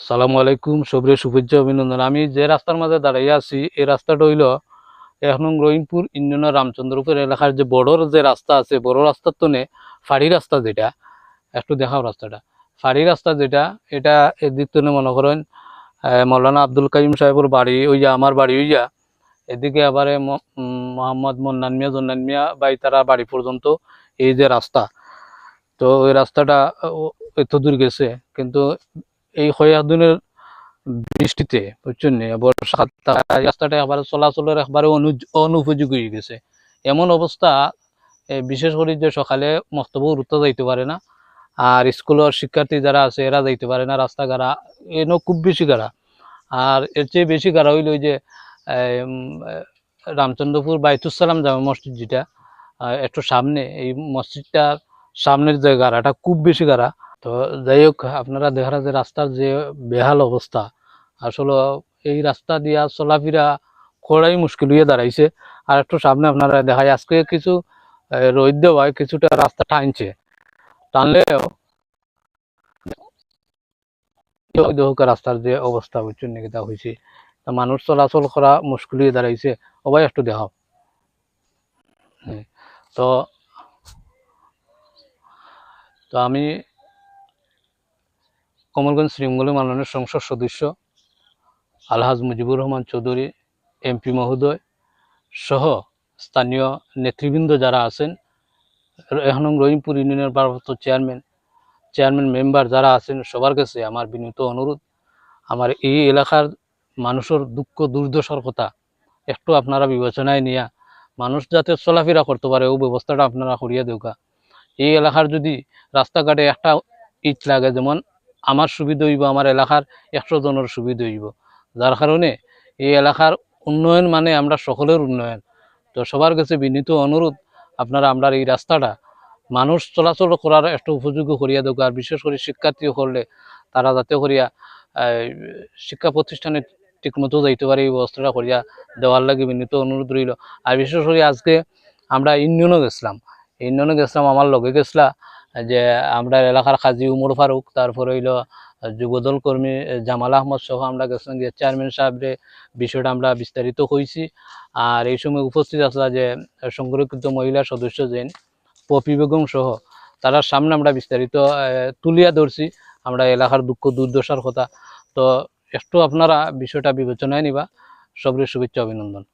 আসসালামু আলাইকুম, সবরে শুভেচ্ছা অভিনন্দন। আমি যে রাস্তার মাঝে দাঁড়াইয়া আছি এই রাস্তাটা হইল 1 নং রহিমপুর ইউনিয়নের রামচন্দ্রপুর এলাকার যে বড় যে রাস্তা আছে, বড় রাস্তার তনে ফাড়ি রাস্তা যেটা, একটু দেখাও রাস্তাটা। ফাড়ি রাস্তা যেটা, এটা এদিক তনে মনে করেন মৌলানা আব্দুল কাইম সাহেবের বাড়ি ওই যে আমার বাড়ি ওই যা, এদিকে আবার মোহাম্মদ মন্নান মিয়া জন্নান মিয়া বাই তারা বাড়ি পর্যন্ত এই যে রাস্তা। তো ওই রাস্তাটা এত দূর গেছে, কিন্তু এই কয়েকদিনের বৃষ্টিতে বুঝছেন বর্ষাকাল রাস্তাটা আবার চলাচলের একবারে অনুপযোগী হয়ে গেছে। এমন অবস্থা, বিশেষ করে যে সকালে মস্তবও উঠতে যাইতে পারে না, আর স্কুলের শিক্ষার্থী যারা আছে এরা যাইতে পারে না, রাস্তা গাড়া এনো খুব বেশি গাড়া। আর এর চেয়ে বেশি গাড়া হইল যে রামচন্দ্রপুর বাইতুসালাম জামে মসজিদ যেটা একটু সামনে, এই মসজিদটার সামনের যে গাড়াটা খুব বেশি গাড়া। তো যাই হোক, আপনারা দেখা যে রাস্তার যে বেহাল অবস্থা, আসলে এই রাস্তা দিয়া চলাফেরা করাই মুশকিল হয়ে দাঁড়াইছে। আর একটু সামনে আপনারা দেখায় আজকে কিছু রোদ দেওয়ায় কিছুটা রাস্তা টানছে, টানলেও রাস্তার যে অবস্থা বুঝছেন নাকি তা হয়েছে, মানুষ চলাচল করা মুশকিল হয়ে দাঁড়াইছে। সবাই একটু দেখাও। তো তো আমি কমলগঞ্জ শ্রীমঙ্গলী মাননীয় সংসদ সদস্য আলহাজ মুজিবুর রহমান চৌধুরী এমপি মহোদয় সহ স্থানীয় নেতৃবৃন্দ যারা আছেন, 1 নং রহিমপুর ইউনিয়নের ভারপ্রাপ্ত চেয়ারম্যান মেম্বার যারা আছেন, সবার কাছে আমার বিনীত অনুরোধ, আমার এই এলাকার মানুষের দুঃখ দুর্দশার কথা একটু আপনারা বিবেচনায় নিয়ে মানুষ যাতে চলাফেরা করতে পারে ও ব্যবস্থাটা আপনারা করিয়া দেওয়া। এই এলাকার যদি রাস্তাঘাটে একটা ইট লাগে, যেমন আমার সুবিধা হইব, আমার এলাকার 100 জনের সুবিধা হইব, যার কারণে এই এলাকার উন্নয়ন মানে আমরা সকলের উন্নয়ন। তো সবার কাছে বিনীত অনুরোধ, আপনারা আমরা এই রাস্তাটা মানুষ চলাচল করার একটু উপযোগী করিয়া দেওয়া। আর বিশেষ করে শিক্ষার্থী করলে তারা যাতে করিয়া শিক্ষা প্রতিষ্ঠানে ঠিকমতো যাইতে পারে এই ব্যবস্থাটা করিয়া দেওয়ার লাগে বিনীত অনুরোধ রইল। আর বিশেষ করে আজকে আমরা ইউনিয়নে গেছিলাম, আমার লগে গেছিলা যে আমরা এলাকার কাজী উমর ফারুক, তারপরে হইল যুবদল কর্মী জামাল আহমদ সহ আমরা গেছিলাম গিয়ে চেয়ারম্যান সাহেবের বিষয়টা আমরা বিস্তারিত হয়েছি। আর এই সময় উপস্থিত আসলা যে সংরক্ষিত মহিলা সদস্য যেন পপি বেগম সহ তার সামনে আমরা বিস্তারিত তুলিয়া ধরছি আমরা এলাকার দুঃখ দুর্দশার কথা। তো একটু আপনারা বিষয়টা বিবেচনায় নিবা। সবরে শুভেচ্ছা অভিনন্দন।